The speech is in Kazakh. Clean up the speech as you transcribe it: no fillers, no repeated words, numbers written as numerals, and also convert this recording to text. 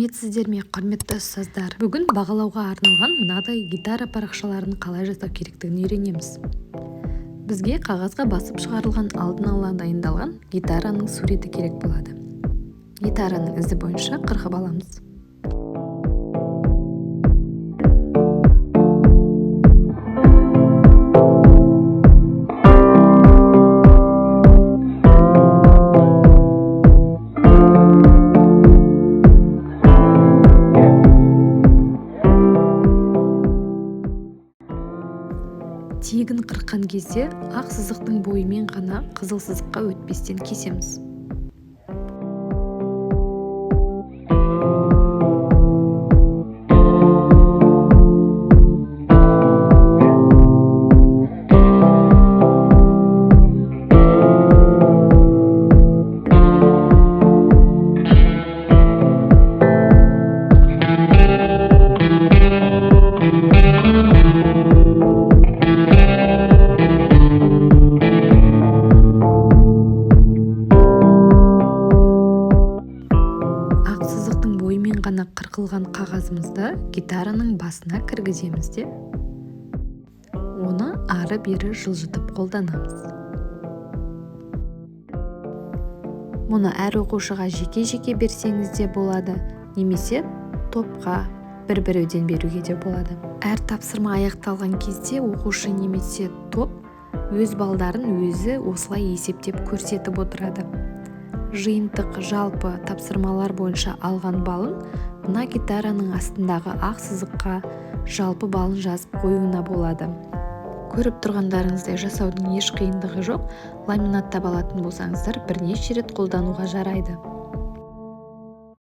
сәлеметсіздер ме, құрметті ұстаздар? Бүгін бағалауға арналған мынадай гитара парақшаларын қалай жасау керектігін үйренеміз. Бізге қағазға басып шығарылған алдын ала дайындалған гитараның суреті керек болады. Гитараның ізі бойынша қырқып аламыз. Тиегін қырқан кезде ақ сызықтың бойымен ғана қызыл сызыққа өтпестен кесеміз. Бойымен ғана қырқылған қағазымызды гитараның басына кіргіземіз де оны ары-бері жылжытып қолданамыз. Мұны әр оқушыға жеке-жеке берсеңіз де болады, немесе топқа бір-біреуден беруге де болады. Әр тапсырма аяқталған кезде оқушы немесе топ өз балдарын өзі осылай есептеп көрсетіп отырады. Жиынтық жалпы тапсырмалар бойынша алған балын мына гитараның астындағы ақ сызыққа жалпы балын жазып қоюына болады. Көріп тұрғандарыңыздай жасаудың еш қиындығы жоқ. Ламинат таба алатын болсаңыздар бірнеше рет қолдануға жарайды.